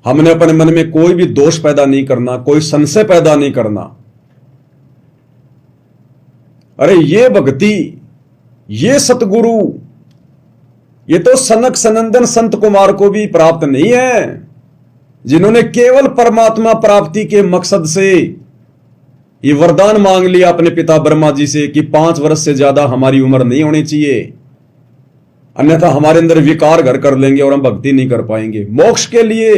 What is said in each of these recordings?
हमने अपने मन में कोई भी दोष पैदा नहीं करना, कोई संशय पैदा नहीं करना। अरे ये भक्ति, ये सतगुरु, ये तो सनक सनंदन संत कुमार को भी प्राप्त नहीं है, जिन्होंने केवल परमात्मा प्राप्ति के मकसद से ये वरदान मांग लिया अपने पिता ब्रह्मा जी से कि 5 वर्ष से ज्यादा हमारी उम्र नहीं होनी चाहिए, अन्यथा हमारे अंदर विकार घर कर लेंगे और हम भक्ति नहीं कर पाएंगे। मोक्ष के लिए,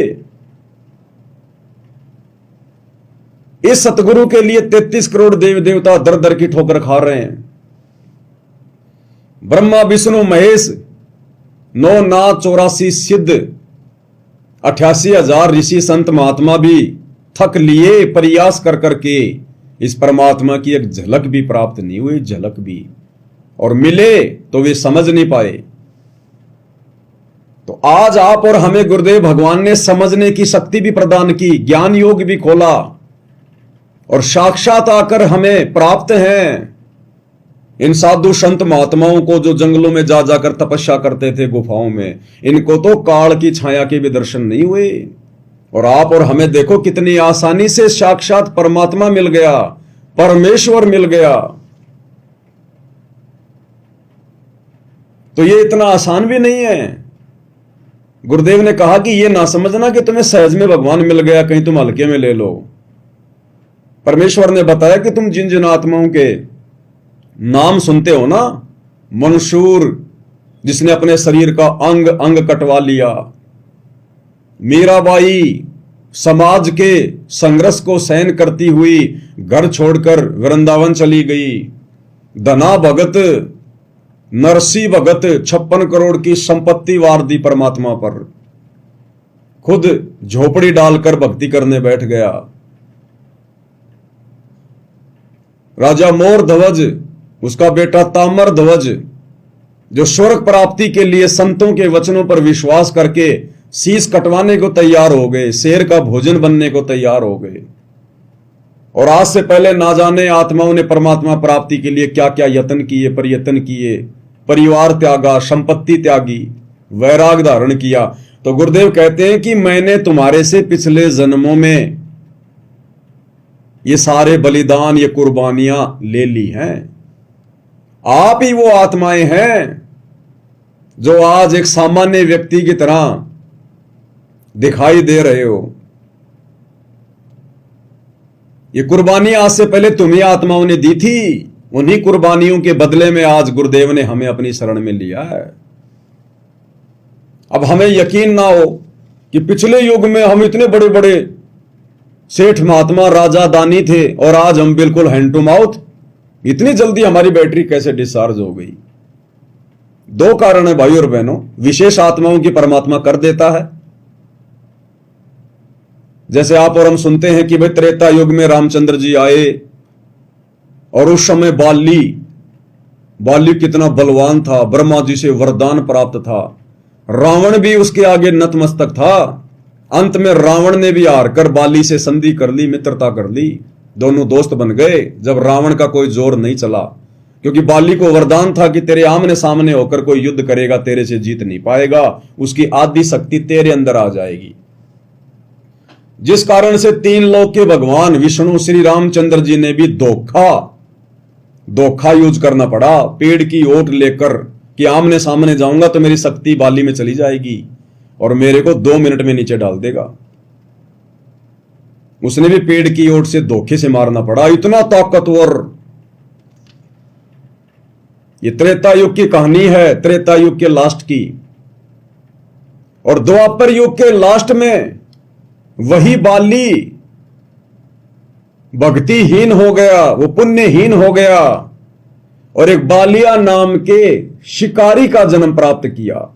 इस सतगुरु के लिए 33 करोड़ देव देवता दर दर की ठोकर खा रहे हैं। ब्रह्मा विष्णु महेश, 9 नाथ 84 सिद्ध, 88,000 ऋषि संत महात्मा भी थक लिए प्रयास कर करके इस परमात्मा की एक झलक भी प्राप्त नहीं हुई, झलक भी, और मिले तो वे समझ नहीं पाए। तो आज आप और हमें गुरुदेव भगवान ने समझने की शक्ति भी प्रदान की, ज्ञान योग भी खोला, और साक्षात आकर हमें प्राप्त हैं इन साधु संत महात्माओं को जो जंगलों में जा जाकर तपस्या करते थे, गुफाओं में। इनको तो काल की छाया के भी दर्शन नहीं हुए, और आप और हमें देखो कितनी आसानी से साक्षात परमात्मा मिल गया, परमेश्वर मिल गया। तो ये इतना आसान भी नहीं है। गुरुदेव ने कहा कि ये ना समझना कि तुम्हें सहज में भगवान मिल गया, कहीं तुम हल्के में ले लो। परमेश्वर ने बताया कि तुम जिन जिन आत्माओं के नाम सुनते हो ना, मंसूर जिसने अपने शरीर का अंग अंग कटवा लिया, मीराबाई समाज के संघर्ष को सहन करती हुई घर छोड़कर वृंदावन चली गई, धना भगत नरसी भगत 56 करोड़ की संपत्ति वार दी परमात्मा पर, खुद झोपड़ी डालकर भक्ति करने बैठ गया। राजा मोर ध्वज, उसका बेटा तामर ध्वज, जो स्वर्ग प्राप्ति के लिए संतों के वचनों पर विश्वास करके शीश कटवाने को तैयार हो गए, शेर का भोजन बनने को तैयार हो गए। और आज से पहले ना जाने आत्माओं ने परमात्मा प्राप्ति के लिए क्या क्या यत्न किए, प्रयत्न किए, परिवार त्यागा, संपत्ति त्यागी, वैराग धारण किया। तो गुरुदेव कहते हैं कि मैंने तुम्हारे से पिछले जन्मों में ये सारे बलिदान, ये कुर्बानियां ले ली हैं। आप ही वो आत्माएं हैं जो आज एक सामान्य व्यक्ति की तरह दिखाई दे रहे हो। ये कुर्बानियां आज से पहले तुम्ही आत्माओं ने दी थी, उन्हीं कुर्बानियों के बदले में आज गुरुदेव ने हमें अपनी शरण में लिया है। अब हमें यकीन ना हो कि पिछले युग में हम इतने बड़े बड़े सेठ महात्मा राजा दानी थे और आज हम बिल्कुल हैंड टू माउथ, इतनी जल्दी हमारी बैटरी कैसे डिस्चार्ज हो गई? 2 कारण है भाई और बहनों। विशेष आत्माओं की परमात्मा कर देता है, जैसे आप और हम सुनते हैं कि भाई त्रेता युग में रामचंद्र जी आए और उस समय बाली कितना बलवान था, ब्रह्मा जी से वरदान प्राप्त था, रावण भी उसके आगे नतमस्तक था। अंत में रावण ने भी हार कर बाली से संधि कर ली, मित्रता कर ली, दोनों दोस्त बन गए जब रावण का कोई जोर नहीं चला, क्योंकि बाली को वरदान था कि तेरे आमने सामने होकर कोई युद्ध करेगा तेरे से जीत नहीं पाएगा, उसकी आदि शक्ति तेरे अंदर आ जाएगी। जिस कारण से 3 लोक के भगवान विष्णु श्री रामचंद्र जी ने भी धोखा यूज करना पड़ा, पेड़ की ओट लेकर कि आमने सामने जाऊंगा तो मेरी शक्ति बाली में चली जाएगी और मेरे को 2 मिनट में नीचे डाल देगा। उसने भी पेड़ की ओट से धोखे से मारना पड़ा, इतना ताकतवर। ये त्रेता युग की कहानी है, त्रेता युग के लास्ट की। और द्वापर युग के लास्ट में वही बाली भक्तिहीन हो गया, वो पुण्यहीन हो गया और एक बालिया नाम के शिकारी का जन्म प्राप्त किया,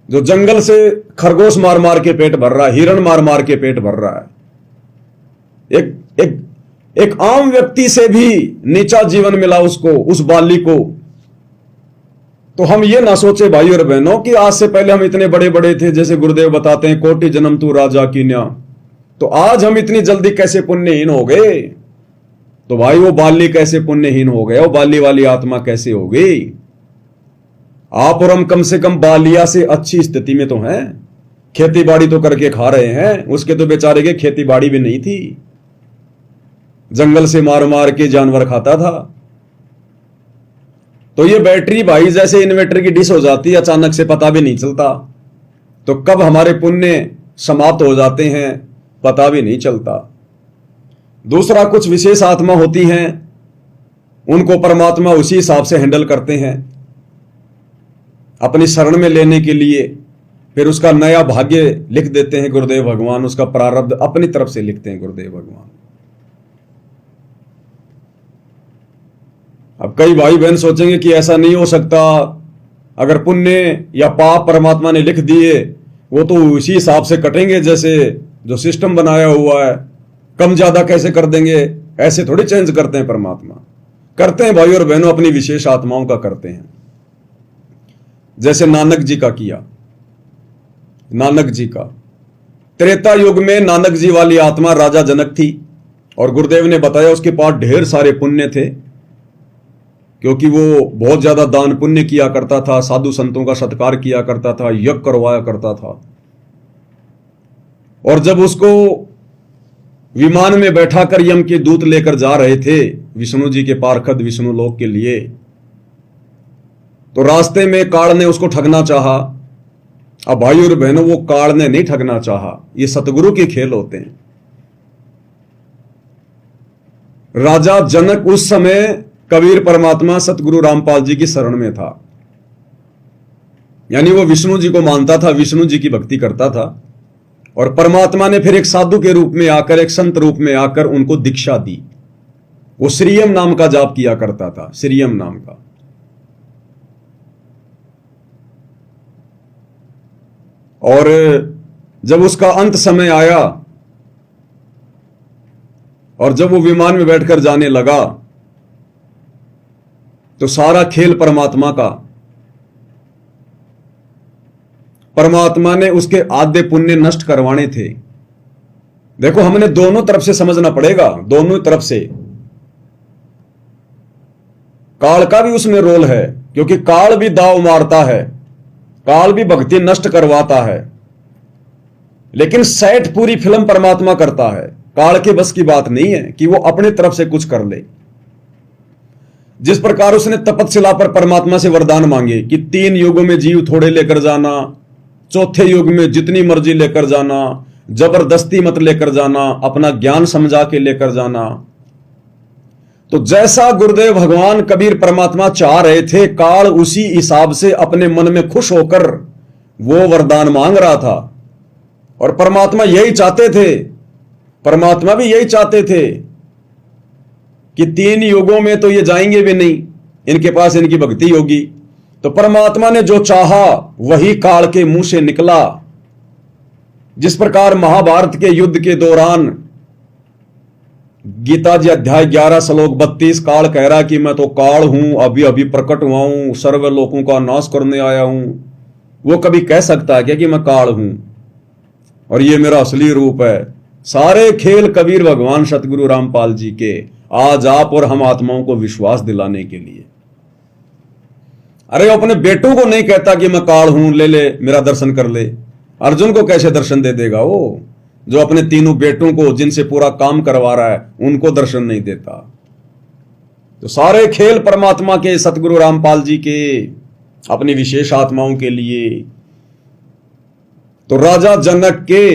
जो जंगल से खरगोश मार मार के पेट भर रहा है, हिरण मार मार के पेट भर रहा है। एक आम व्यक्ति से भी नीचा जीवन मिला उसको, उस बाली को। तो हम ये ना सोचे भाई और बहनों कि आज से पहले हम इतने बड़े बड़े थे, जैसे गुरुदेव बताते हैं कोटि जन्म तू राजा कीन्या, तो आज हम इतनी जल्दी कैसे पुण्यहीन हो गए? तो भाई वो बाली कैसे पुण्यहीन हो गया, वो बाली वाली आत्मा कैसे हो गई? आप और हम कम से कम बालिया से अच्छी स्थिति में तो हैं। खेती बाड़ी तो करके खा रहे हैं, उसके तो बेचारे के खेती बाड़ी भी नहीं थी, जंगल से मार मार के जानवर खाता था। तो ये बैटरी भाई जैसे इन्वर्टर की डिश हो जाती है, अचानक से पता भी नहीं चलता, तो कब हमारे पुण्य समाप्त हो जाते हैं पता भी नहीं चलता। दूसरा, कुछ विशेष आत्मा होती हैं, उनको परमात्मा उसी हिसाब से हैंडल करते हैं अपनी शरण में लेने के लिए, फिर उसका नया भाग्य लिख देते हैं गुरुदेव भगवान, उसका प्रारब्ध अपनी तरफ से लिखते हैं गुरुदेव भगवान। अब कई भाई बहन सोचेंगे कि ऐसा नहीं हो सकता, अगर पुण्य या पाप परमात्मा ने लिख दिए वो तो उसी हिसाब से कटेंगे जैसे जो सिस्टम बनाया हुआ है, कम ज्यादा कैसे कर देंगे, ऐसे थोड़ी चेंज करते हैं परमात्मा। करते हैं भाई और बहनों, अपनी विशेष आत्माओं का करते हैं, जैसे नानक जी का किया। नानक जी का त्रेता युग में नानक जी वाली आत्मा राजा जनक थी, और गुरुदेव ने बताया उसके पास ढेर सारे पुण्य थे, क्योंकि वो बहुत ज्यादा दान पुण्य किया करता था, साधु संतों का सत्कार किया करता था, यज्ञ करवाया करता था। और जब उसको विमान में बैठाकर यम के दूत लेकर जा रहे थे विष्णु जी के पार्षद विष्णु लोक के लिए, तो रास्ते में काल ने उसको ठगना चाहा। अब भाई और बहनों, वो काल ने नहीं ठगना चाहा, ये सतगुरु के खेल होते हैं। राजा जनक उस समय कबीर परमात्मा सतगुरु रामपाल जी की शरण में था, यानी वो विष्णु जी को मानता था, विष्णु जी की भक्ति करता था, और परमात्मा ने फिर एक साधु के रूप में आकर, एक संत रूप में आकर उनको दीक्षा दी। वो श्रीयम नाम का जाप किया करता था, श्रीयम नाम का। और जब उसका अंत समय आया और जब वो विमान में बैठकर जाने लगा, तो सारा खेल परमात्मा का। परमात्मा ने उसके आधे पुण्य नष्ट करवाने थे। देखो, हमने दोनों तरफ से समझना पड़ेगा, दोनों तरफ से। काल का भी उसमें रोल है, क्योंकि काल भी दाव मारता है, काल भी भक्ति नष्ट करवाता है, लेकिन सेट पूरी फिल्म परमात्मा करता है। काल के बस की बात नहीं है कि वो अपने तरफ से कुछ कर ले। जिस प्रकार उसने तपतशिला पर परमात्मा से वरदान मांगे कि 3 युगों में जीव थोड़े लेकर जाना, चौथे युग में जितनी मर्जी लेकर जाना, जबरदस्ती मत लेकर जाना, अपना ज्ञान समझा के लेकर जाना। तो जैसा गुरुदेव भगवान कबीर परमात्मा चाह रहे थे, काल उसी हिसाब से अपने मन में खुश होकर वो वरदान मांग रहा था। और परमात्मा यही चाहते थे, परमात्मा भी यही चाहते थे कि 3 युगों में तो ये जाएंगे भी नहीं, इनके पास इनकी भक्ति होगी। तो परमात्मा ने जो चाहा वही काल के मुंह से निकला। जिस प्रकार महाभारत के युद्ध के दौरान गीता जी अध्याय 11 श्लोक 32 काल कह रहा कि मैं तो काल हूं, अभी अभी प्रकट हुआ हूं, सर्व लोगों का नाश करने आया हूं। वो कभी कह सकता है क्या कि मैं काल हूं और ये मेरा असली रूप है? सारे खेल कबीर भगवान सतगुरु रामपाल जी के, आज आप और हम आत्माओं को विश्वास दिलाने के लिए। अरे अपने बेटों को नहीं कहता कि मैं काल हूं, ले ले मेरा दर्शन कर ले। अर्जुन को कैसे दर्शन दे देगा वो, जो अपने तीनों बेटों को जिनसे पूरा काम करवा रहा है उनको दर्शन नहीं देता? तो सारे खेल परमात्मा के, सतगुरु रामपाल जी के, अपनी विशेष आत्माओं के लिए। तो राजा जनक के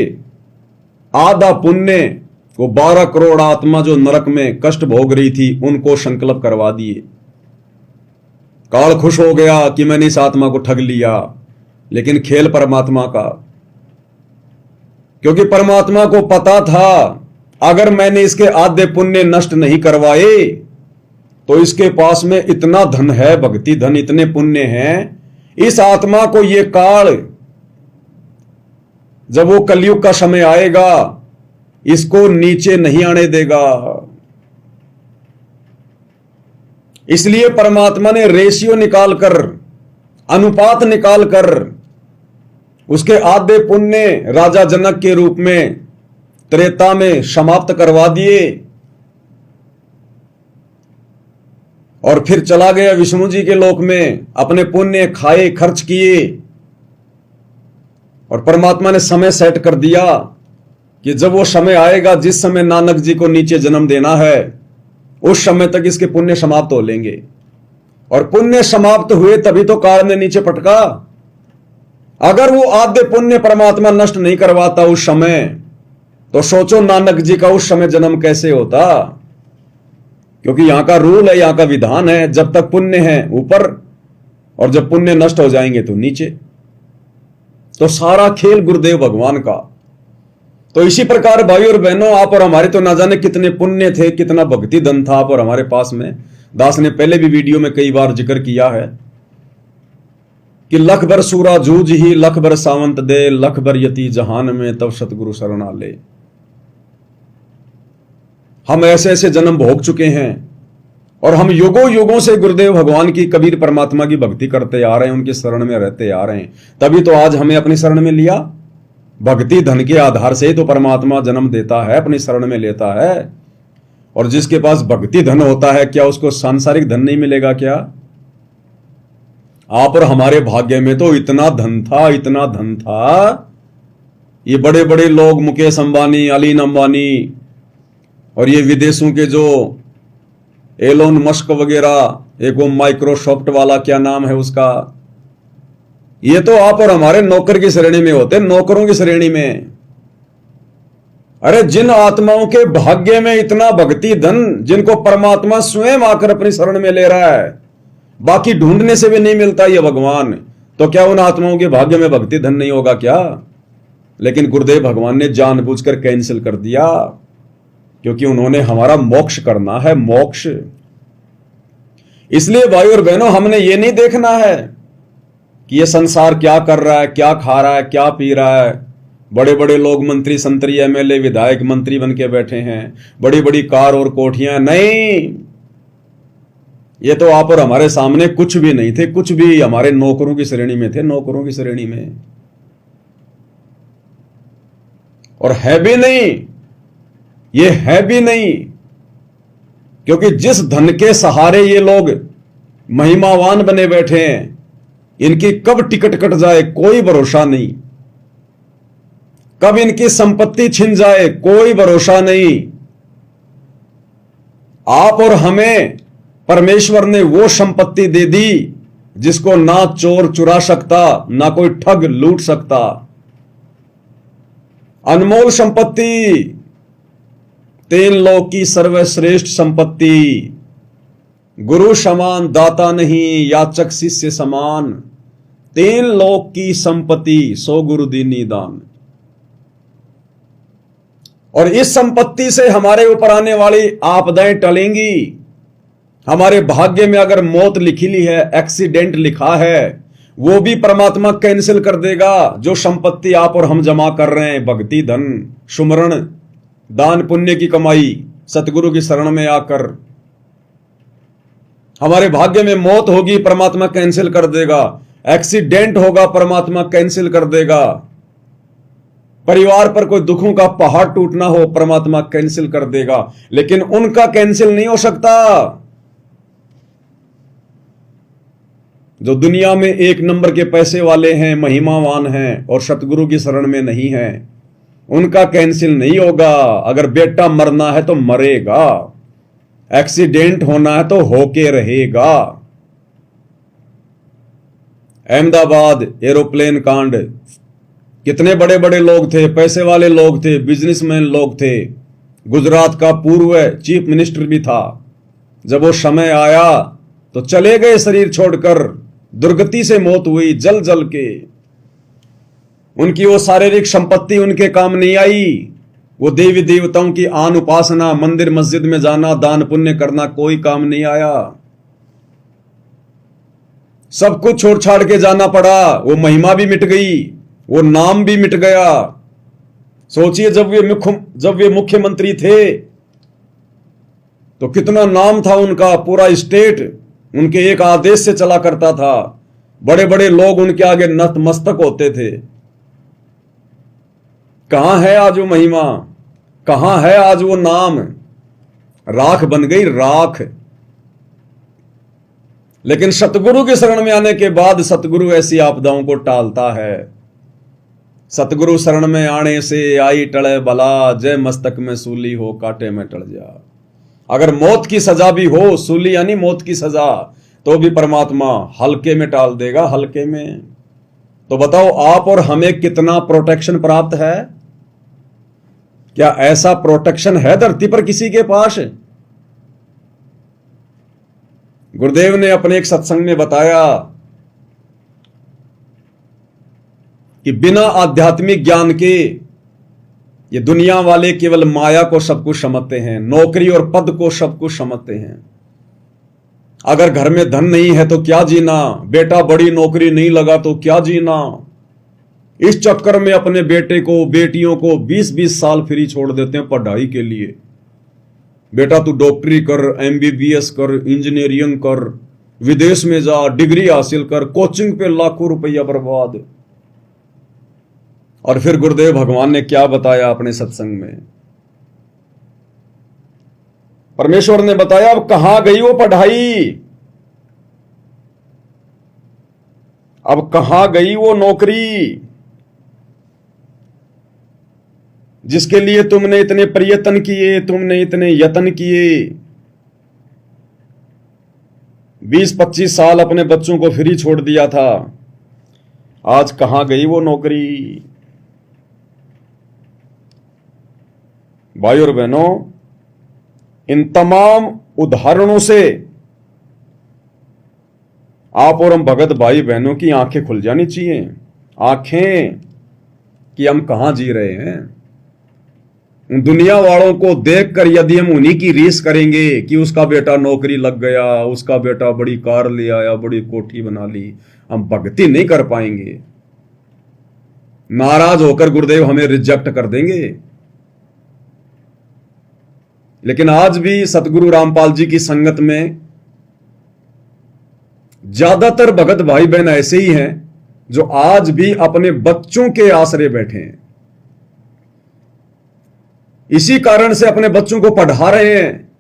आधा पुण्य को 12 करोड़ आत्मा जो नरक में कष्ट भोग रही थी उनको संकल्प करवा दिए। काल खुश हो गया कि मैंने इस आत्मा को ठग लिया, लेकिन खेल परमात्मा का, क्योंकि परमात्मा को पता था अगर मैंने इसके आधे पुण्य नष्ट नहीं करवाए तो इसके पास में इतना धन है, भक्ति धन, इतने पुण्य हैं, इस आत्मा को ये काल, जब वो कलयुग का समय आएगा, इसको नीचे नहीं आने देगा। इसलिए परमात्मा ने रेशियो निकालकर, अनुपात निकालकर उसके आधे पुण्य राजा जनक के रूप में त्रेता में समाप्त करवा दिए और फिर चला गया विष्णु जी के लोक में, अपने पुण्य खाए, खर्च किए और परमात्मा ने समय सेट कर दिया कि जब वो समय आएगा, जिस समय नानक जी को नीचे जन्म देना है, उस समय तक इसके पुण्य समाप्त हो लेंगे। और पुण्य समाप्त हुए तभी तो काल ने नीचे पटका। अगर वो आद्य पुण्य परमात्मा नष्ट नहीं करवाता उस समय, तो सोचो नानक जी का उस समय जन्म कैसे होता। क्योंकि यहां का रूल है, यहां का विधान है, जब तक पुण्य है ऊपर, और जब पुण्य नष्ट हो जाएंगे तो नीचे। तो सारा खेल गुरुदेव भगवान का। तो इसी प्रकार भाई और बहनों, आप और हमारे तो ना जाने कितने पुण्य थे, कितना भक्ति धन था आप और हमारे पास में। दास ने पहले भी वीडियो में कई बार जिक्र किया है कि लख भर सूरा जूझ ही, लख भर सावंत दे, लख भर यति जहान में, तब सतगुरु शरणा ले। हम ऐसे ऐसे जन्म भोग चुके हैं और हम युगों युगों से गुरुदेव भगवान की, कबीर परमात्मा की भक्ति करते आ रहे हैं, उनकी शरण में रहते आ रहे हैं। तभी तो आज हमें अपनी शरण में लिया। भक्ति धन के आधार से तो परमात्मा जन्म देता है, अपनी शरण में लेता है। और जिसके पास भक्ति धन होता है, क्या उसको सांसारिक धन नहीं मिलेगा क्या? आप और हमारे भाग्य में तो इतना धन था, इतना धन था। ये बड़े बड़े लोग, मुकेश अंबानी, अलीन अंबानी, और ये विदेशों के जो एलोन मस्क वगैरह, एक वो माइक्रोसॉफ्ट वाला, क्या नाम है उसका, ये तो आप और हमारे नौकर की श्रेणी में होते, नौकरों की श्रेणी में। अरे जिन आत्माओं के भाग्य में इतना भक्ति धन, जिनको परमात्मा स्वयं आकर अपनी शरण में ले रहा है, बाकी ढूंढने से भी नहीं मिलता ये भगवान, तो क्या उन आत्माओं के भाग्य में भक्ति धन नहीं होगा क्या? लेकिन गुरुदेव भगवान ने जानबूझकर कैंसिल कर दिया, क्योंकि उन्होंने हमारा मोक्ष करना है, मोक्ष। इसलिए भाई और बहनों, हमने ये नहीं देखना है कि ये संसार क्या कर रहा है, क्या खा रहा है, क्या पी रहा है। बड़े बड़े लोग मंत्री, संतरी, एमएलए, विधायक, मंत्री बन के बैठे हैं, बड़ी बड़ी कार और कोठियां। नहीं, ये तो आप और हमारे सामने कुछ भी नहीं थे, कुछ भी। हमारे नौकरों की श्रेणी में थे, नौकरों की श्रेणी में। और है भी नहीं, ये है भी नहीं, क्योंकि जिस धन के सहारे ये लोग महिमावान बने बैठे हैं, इनकी कब टिकट कट जाए कोई भरोसा नहीं, कब इनकी संपत्ति छिन जाए कोई भरोसा नहीं। आप और हमें परमेश्वर ने वो संपत्ति दे दी जिसको ना चोर चुरा सकता, ना कोई ठग लूट सकता। अनमोल संपत्ति, तीन लोक की सर्वश्रेष्ठ संपत्ति। गुरु समान दाता नहीं, याचक शिष्य समान। तीन लोक की संपत्ति, सो गुरु दीनी दान। और इस संपत्ति से हमारे ऊपर आने वाली आपदाएं टलेंगी। हमारे भाग्य में अगर मौत लिखी ली है, एक्सीडेंट लिखा है, वो भी परमात्मा कैंसिल कर देगा। जो संपत्ति आप और हम जमा कर रहे हैं, भक्ति धन, सुमरण, दान पुण्य की कमाई, सतगुरु की शरण में आकर, हमारे भाग्य में मौत होगी, परमात्मा कैंसिल कर देगा। एक्सीडेंट होगा, परमात्मा कैंसिल कर देगा। परिवार पर कोई दुखों का पहाड़ टूटना हो, परमात्मा कैंसिल कर देगा। लेकिन उनका कैंसिल नहीं हो सकता जो दुनिया में एक नंबर के पैसे वाले हैं, महिमावान हैं और सतगुरु की शरण में नहीं है। उनका कैंसिल नहीं होगा। अगर बेटा मरना है तो मरेगा, एक्सीडेंट होना है तो होके रहेगा। अहमदाबाद एरोप्लेन कांड, कितने बड़े बड़े लोग थे, पैसे वाले लोग थे, बिजनेसमैन लोग थे। गुजरात का पूर्व चीफ मिनिस्टर भी था। जब वो समय आया तो चले गए शरीर छोड़कर, दुर्गति से मौत हुई, जल जल के। उनकी वो शारीरिक संपत्ति उनके काम नहीं आई। वो देवी देवताओं की आन उपासना, मंदिर मस्जिद में जाना, दान पुण्य करना, कोई काम नहीं आया। सब कुछ छोड़ छाड़ के जाना पड़ा। वो महिमा भी मिट गई, वो नाम भी मिट गया। सोचिए, जब वे मुख्यमंत्री थे तो कितना नाम था उनका। पूरा स्टेट उनके एक आदेश से चला करता था। बड़े बड़े लोग उनके आगे नतमस्तक होते थे। कहां है आज वो महिमा, कहां है आज वो नाम? राख बन गई, राख। लेकिन सतगुरु की शरण में आने के बाद सतगुरु ऐसी आपदाओं को टालता है। सतगुरु शरण में आने से आई टले भला, जय मस्तक में सूली हो कांटे में टल जा। अगर मौत की सजा भी हो, सूली यानी मौत की सजा, तो भी परमात्मा हल्के में टाल देगा, हल्के में। तो बताओ आप और हमें कितना प्रोटेक्शन प्राप्त है? क्या ऐसा प्रोटेक्शन है धरती पर किसी के पास? गुरुदेव ने अपने एक सत्संग में बताया कि बिना आध्यात्मिक ज्ञान के ये दुनिया वाले केवल माया को सब कुछ समझते हैं, नौकरी और पद को सब कुछ समझते हैं। अगर घर में धन नहीं है तो क्या जीना, बेटा बड़ी नौकरी नहीं लगा तो क्या जीना। इस चक्कर में अपने बेटे को बेटियों को 20-20 साल फ्री छोड़ देते हैं पढ़ाई के लिए। बेटा तू डॉक्टरी कर, MBBS कर, इंजीनियरिंग कर, विदेश में जा, डिग्री हासिल कर, कोचिंग पे लाखों रुपया बर्बाद। और फिर गुरुदेव भगवान ने क्या बताया अपने सत्संग में? परमेश्वर ने बताया अब कहां गई वो पढ़ाई, अब कहां गई वो नौकरी जिसके लिए तुमने इतने प्रयत्न किए, तुमने इतने यत्न किए। 20-25 साल अपने बच्चों को फ्री छोड़ दिया था, आज कहां गई वो नौकरी? भाई और बहनों, इन तमाम उदाहरणों से आप और हम भगत भाई बहनों की आंखें खुल जानी चाहिए, आंखें, कि हम कहां जी रहे हैं। उन दुनिया वालों को देखकर यदि हम उन्हीं की रीस करेंगे कि उसका बेटा नौकरी लग गया, उसका बेटा बड़ी कार ले आया, बड़ी कोठी बना ली, हम भक्ति नहीं कर पाएंगे। नाराज होकर गुरुदेव हमें रिजेक्ट कर देंगे। लेकिन आज भी सतगुरु रामपाल जी की संगत में ज्यादातर भगत भाई बहन ऐसे ही हैं जो आज भी अपने बच्चों के आसरे बैठे हैं। इसी कारण से अपने बच्चों को पढ़ा रहे हैं।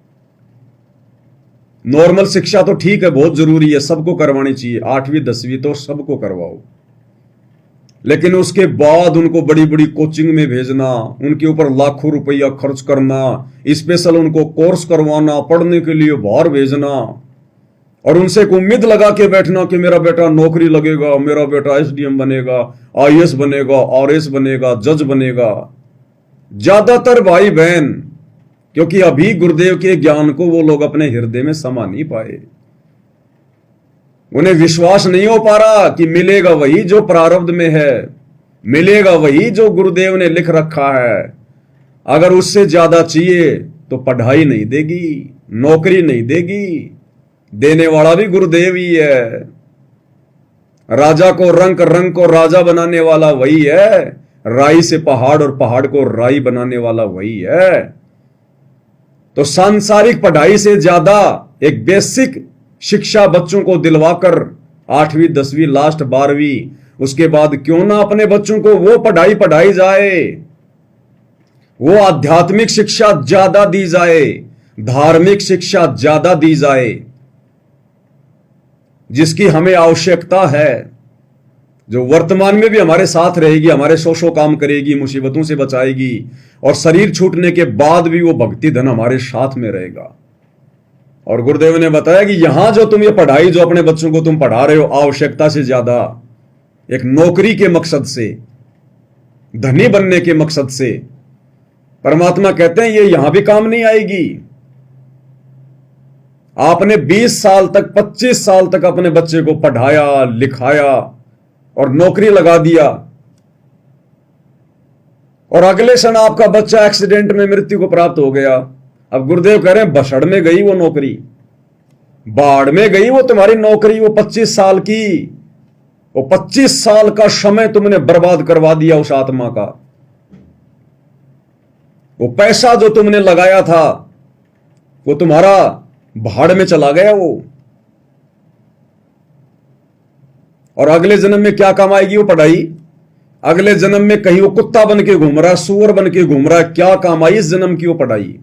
नॉर्मल शिक्षा तो ठीक है, बहुत जरूरी है, सबको करवानी चाहिए, 8वीं 10वीं तो सबको करवाओ, लेकिन उसके बाद उनको बड़ी बड़ी कोचिंग में भेजना, उनके ऊपर लाखों रुपया खर्च करना, स्पेशल उनको कोर्स करवाना, पढ़ने के लिए बाहर भेजना, और उनसे एक उम्मीद लगा के बैठना कि मेरा बेटा नौकरी लगेगा, मेरा बेटा SDM बनेगा, IAS बनेगा, RS बनेगा, जज बनेगा। ज्यादातर भाई बहन, क्योंकि अभी गुरुदेव के ज्ञान को वो लोग अपने हृदय में समा नहीं पाए, उन्हें विश्वास नहीं हो पा रहा कि मिलेगा वही जो प्रारब्ध में है, मिलेगा वही जो गुरुदेव ने लिख रखा है। अगर उससे ज्यादा चाहिए तो पढ़ाई नहीं देगी, नौकरी नहीं देगी, देने वाला भी गुरुदेव ही है। राजा को रंग रंग को राजा बनाने वाला वही है, राई से पहाड़ और पहाड़ को राई बनाने वाला वही है। तो सांसारिक पढ़ाई से ज्यादा एक बेसिक शिक्षा बच्चों को दिलवाकर 8वीं 10वीं लास्ट 12वीं, उसके बाद क्यों ना अपने बच्चों को वो पढ़ाई जाए, वो आध्यात्मिक शिक्षा ज्यादा दी जाए, धार्मिक शिक्षा ज्यादा दी जाए, जिसकी हमें आवश्यकता है, जो वर्तमान में भी हमारे साथ रहेगी, हमारे सौ काम करेगी, मुसीबतों से बचाएगी, और शरीर छूटने के बाद भी वो भक्ति धन हमारे साथ में रहेगा। और गुरुदेव ने बताया कि यहां जो तुम ये पढ़ाई जो अपने बच्चों को तुम पढ़ा रहे हो, आवश्यकता से ज्यादा एक नौकरी के मकसद से, धनी बनने के मकसद से, परमात्मा कहते हैं ये यहां भी काम नहीं आएगी। आपने 20 साल तक 25 साल तक अपने बच्चे को पढ़ाया लिखाया और नौकरी लगा दिया, और अगले क्षण आपका बच्चा एक्सीडेंट में मृत्यु को प्राप्त हो गया। अब गुरुदेव कह रहे हैं बसड़ में गई वो नौकरी, बाढ़ में गई वो तुम्हारी नौकरी, वो 25 साल की, वो 25 साल का समय तुमने बर्बाद करवा दिया उस आत्मा का। वो पैसा जो तुमने लगाया था वो तुम्हारा भाड़ में चला गया वो। और अगले जन्म में क्या काम आएगी वो पढ़ाई? अगले जन्म में कहीं वो कुत्ता बन के घूम रहा है, सूअर बन के घूम रहा है, क्या काम आई इस जन्म की वो पढ़ाई?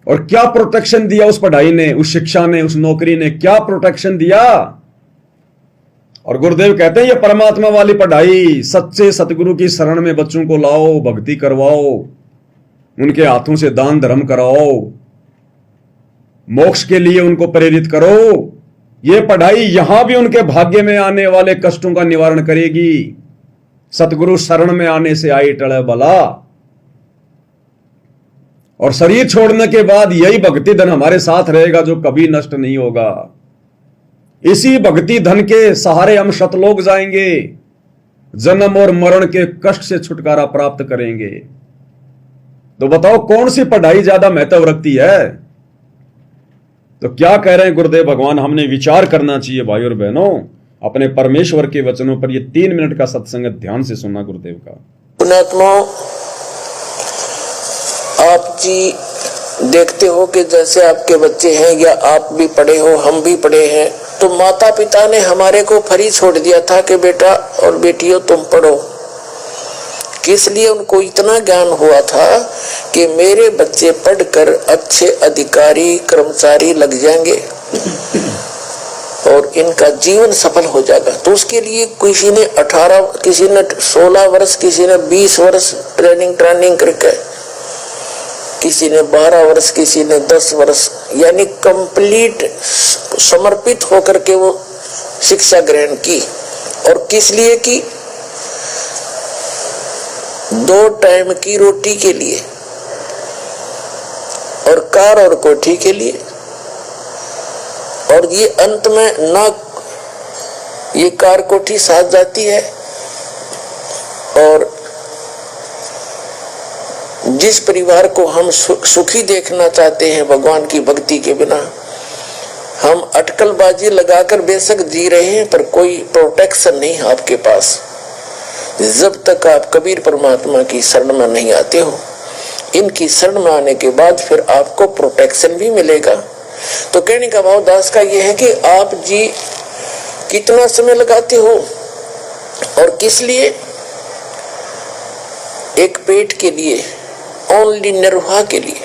और क्या प्रोटेक्शन दिया उस पढ़ाई ने, उस शिक्षा ने, उस नौकरी ने, क्या प्रोटेक्शन दिया? और गुरुदेव कहते हैं ये परमात्मा वाली पढ़ाई, सच्चे सतगुरु की शरण में बच्चों को लाओ, भक्ति करवाओ, उनके हाथों से दान धर्म कराओ, मोक्ष के लिए उनको प्रेरित करो। ये पढ़ाई यहां भी उनके भाग्य में आने वाले कष्टों का निवारण करेगी। सतगुरु शरण में आने से आई टले बला। और शरीर छोड़ने के बाद यही भक्ति धन हमारे साथ रहेगा जो कभी नष्ट नहीं होगा। इसी भक्ति धन के सहारे हम शतलोक जाएंगे, जन्म और मरण के कष्ट से छुटकारा प्राप्त करेंगे। तो बताओ कौन सी पढ़ाई ज्यादा महत्व रखती है? तो क्या कह रहे हैं गुरुदेव भगवान, हमने विचार करना चाहिए भाई और बहनों अपने परमेश्वर के वचनों पर। ये 3 मिनट का सत्संग ध्यान से सुनना गुरुदेव का। पुण्यात्माओं, आप जी देखते हो कि जैसे आपके बच्चे हैं या आप भी पढ़े हो, हम भी पढ़े हैं, तो माता पिता ने हमारे को फ्री छोड़ दिया था कि बेटा और बेटियों तुम पढ़ो। किस लिए? उनको इतना ज्ञान हुआ था कि मेरे बच्चे पढ़कर अच्छे अधिकारी कर्मचारी लग जाएंगे और इनका जीवन सफल हो जाएगा। तो उसके लिए किसी ने 18, किसी ने 16 वर्ष, किसी ने 20 वर्ष ट्रेनिंग करके, किसी ने 12 वर्ष, किसी ने 10 वर्ष, यानी कंप्लीट समर्पित होकर के वो शिक्षा ग्रहण की। और किस लिए की? 2 टाइम की रोटी के लिए और कार और कोठी के लिए। और ये अंत में ना ये कार कोठी साथ जाती है, और जिस परिवार को हम सुखी देखना चाहते हैं भगवान की भक्ति के बिना, हम अटकलबाजी लगाकर बेशक जी रहे हैं पर कोई प्रोटेक्शन नहीं है आपके पास। जब तक आप कबीर परमात्मा की शरण में नहीं आते हो, इनकी शरण में आने के बाद फिर आपको प्रोटेक्शन भी मिलेगा। तो कहने का भाव दास का यह है कि आप जी कितना समय लगाते हो और किस लिए? एक पेट के लिए, ओनली निर्वाह के लिए।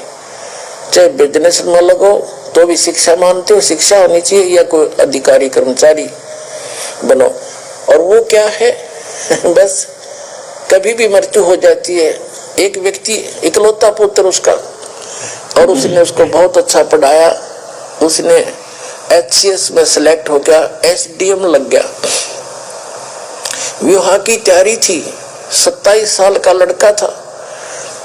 चाहे बिजनेस में लगो तो भी शिक्षा मानते हो, शिक्षा होनी चाहिए, या कोई अधिकारी कर्मचारी बनो। और वो क्या है बस कभी भी मृत्यु हो जाती है। एक व्यक्ति इकलौता पुत्र उसका, और उसने उसको बहुत अच्छा पढ़ाया, उसने HCS में सिलेक्ट हो गया, SDM लग गया, विवाह की तैयारी थी, 27 साल का लड़का था,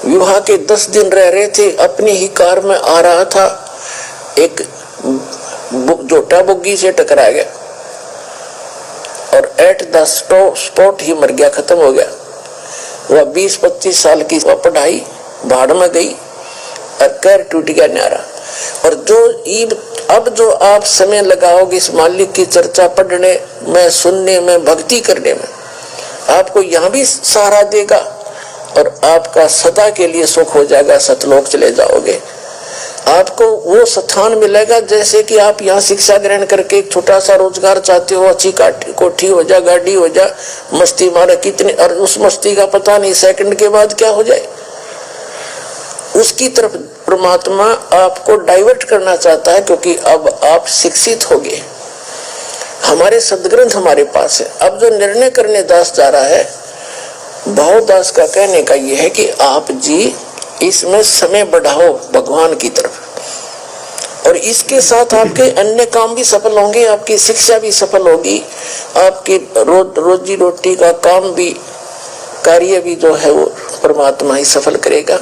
विवाह के 10 दिन रह रहे थे, अपनी ही कार में आ रहा था, एक जोटा बुग्गी से टकरा गया और एट द स्पॉट ही मर गया, खत्म हो गया। वह 20-25 साल की पढ़ाई भाड़ में गई और पैर टूट गया न्यारा। और अब जो आप समय लगाओगे इस मालिक की चर्चा पढ़ने में, सुनने में, भक्ति करने में, आपको यहाँ भी सहारा देगा और आपका सदा के लिए सुख हो जाएगा, सतलोक चले जाओगे। आपको वो स्थान मिलेगा जैसे कि आप यहाँ शिक्षा ग्रहण करके एक छोटा सा रोजगार चाहते हो, अच्छी कोठी हो जा, गाड़ी हो जा, मस्ती मारे कितनी, और उस मस्ती का पता नहीं सेकंड के बाद क्या हो जाए। उसकी तरफ परमात्मा आपको डाइवर्ट करना चाहता है, क्योंकि अब आप शिक्षित हो गए। हमारे सदग्रंथ हमारे पास है। अब जो निर्णय करने दास जा रहा है, भावदास का कहने का यह है कि आप जी इसमें समय बढ़ाओ भगवान की तरफ, और इसके साथ आपके अन्य काम भी सफल होंगे, आपकी शिक्षा भी सफल होगी, आपकी रोजी रोटी का काम भी, कार्य भी जो है वो परमात्मा ही सफल करेगा।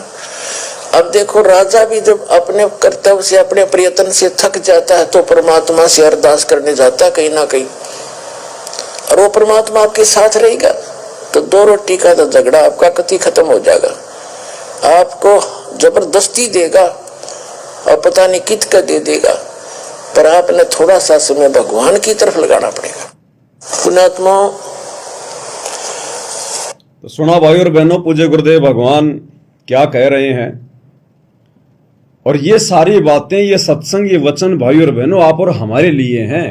अब देखो, राजा भी जब अपने कर्तव्य से, अपने प्रयत्न से थक जाता है तो परमात्मा से अरदास करने जाता है कहीं ना कहीं, और वो परमात्मा आपके साथ रहेगा तो 2 रोटी का तो झगड़ा आपका कति खत्म हो जाएगा। आपको जबरदस्ती देगा और पता नहीं कित का दे देगा, पर आपने थोड़ा सा समय भगवान की तरफ लगाना पड़ेगा। पुण्यात्माओं, तो सुना भाई और बहनों, पूज्य गुरुदेव भगवान क्या कह रहे हैं। और ये सारी बातें, ये सत्संग, ये वचन भाई और बहनों आप और हमारे लिए हैं।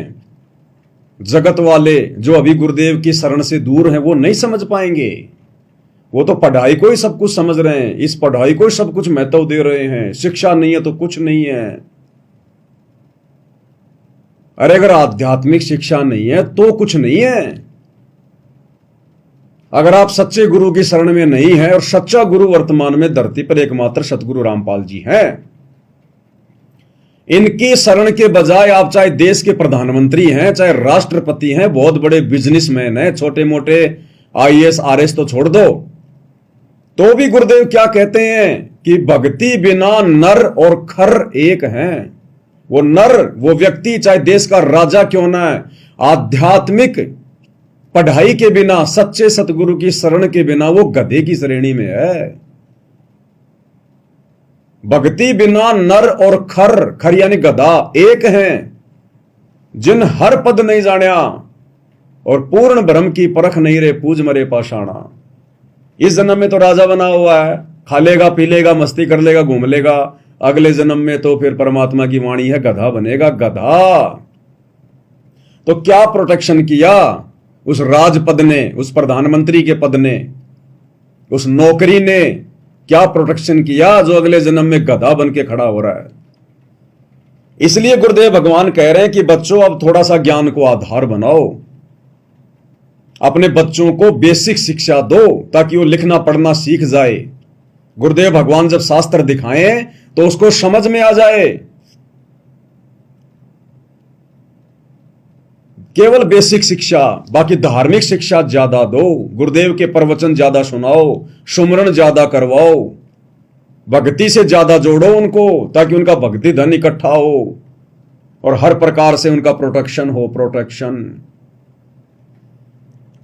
जगत वाले जो अभी गुरुदेव की शरण से दूर हैं वो नहीं समझ पाएंगे। वो तो पढ़ाई को ही सब कुछ समझ रहे हैं, इस पढ़ाई को ही सब कुछ महत्व दे रहे हैं। शिक्षा नहीं है तो कुछ नहीं है। अरे अगर आध्यात्मिक शिक्षा नहीं है तो कुछ नहीं है। अगर आप सच्चे गुरु की शरण में नहीं है, और सच्चा गुरु वर्तमान में धरती पर एकमात्र सतगुरु रामपाल जी हैं, इनकी शरण के बजाय आप चाहे देश के प्रधानमंत्री हैं, चाहे राष्ट्रपति हैं, बहुत बड़े बिजनेसमैन हैं, छोटे मोटे आईएएस आरएस तो छोड़ दो, तो भी गुरुदेव क्या कहते हैं कि भक्ति बिना नर और खर एक हैं। वो नर, वो व्यक्ति चाहे देश का राजा क्यों ना है, आध्यात्मिक पढ़ाई के बिना, सच्चे सतगुरु की शरण के बिना वो गधे की श्रेणी में है। भक्ति बिना नर और खर यानी गधा एक हैं, जिन हर पद नहीं जान्या और पूर्ण ब्रह्म की परख नहीं रे पूज मरे पाषाणा। इस जन्म में तो राजा बना हुआ है, खा लेगा पी लेगा मस्ती कर लेगा घूम लेगा, अगले जन्म में तो फिर परमात्मा की वाणी है, गधा बनेगा गधा। तो क्या प्रोटेक्शन किया उस राजपद ने, उस प्रधानमंत्री के पद ने, उस नौकरी ने क्या प्रोटेक्शन किया जो अगले जन्म में गधा बन के खड़ा हो रहा है। इसलिए गुरुदेव भगवान कह रहे हैं कि बच्चों अब थोड़ा सा ज्ञान को आधार बनाओ, अपने बच्चों को बेसिक शिक्षा दो ताकि वो लिखना पढ़ना सीख जाए। गुरुदेव भगवान जब शास्त्र दिखाएं तो उसको समझ में आ जाए। केवल बेसिक शिक्षा, बाकी धार्मिक शिक्षा ज्यादा दो, गुरुदेव के प्रवचन ज्यादा सुनाओ, सुमरन ज्यादा करवाओ, भक्ति से ज्यादा जोड़ो उनको ताकि उनका भक्ति धन इकट्ठा हो और हर प्रकार से उनका प्रोटेक्शन हो, प्रोटेक्शन।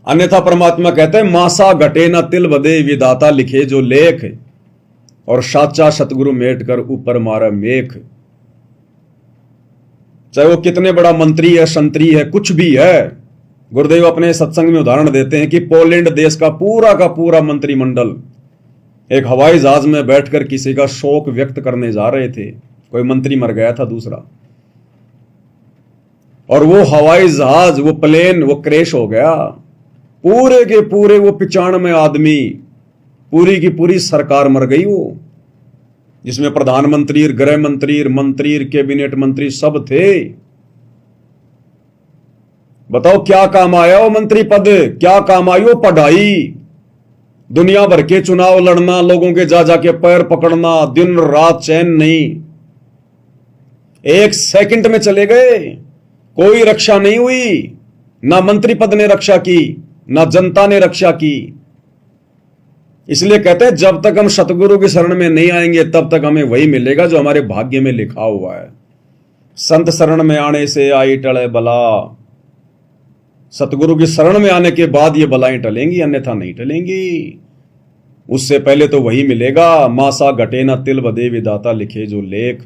अन्यथा परमात्मा कहते हैं मासा घटे न तिल बदे विदाता लिखे जो लेख, और साचा सतगुरु मेट कर ऊपर मारा मेख। चाहे वो कितने बड़ा मंत्री है, संतरी है, कुछ भी है। गुरुदेव अपने सत्संग में उदाहरण देते हैं कि पोलैंड देश का पूरा मंत्रिमंडल एक हवाई जहाज में बैठकर किसी का शोक व्यक्त करने जा रहे थे। कोई मंत्री मर गया था दूसरा, और वो हवाई जहाज, वो प्लेन, वो क्रैश हो गया। पूरे के पूरे वो 95 आदमी, पूरी की पूरी सरकार मर गई वो, जिसमें प्रधानमंत्री, गृह मंत्री, मंत्री, कैबिनेट मंत्री सब थे। बताओ क्या काम आया वो मंत्री पद, क्या काम आई वो पढ़ाई, दुनिया भर के चुनाव लड़ना, लोगों के जा जाके पैर पकड़ना, दिन रात चैन नहीं, एक सेकंड में चले गए, कोई रक्षा नहीं हुई, ना मंत्री पद ने रक्षा की, ना जनता ने रक्षा की। इसलिए कहते हैं जब तक हम सतगुरु की शरण में नहीं आएंगे तब तक हमें वही मिलेगा जो हमारे भाग्य में लिखा हुआ है। संत शरण में आने से आई टले बला, सतगुरु की शरण में आने के बाद ये बलाएं टलेंगी, अन्यथा नहीं टलेंगी। उससे पहले तो वही मिलेगा, मासा घटे न तिल बदे विदाता लिखे जो लेख।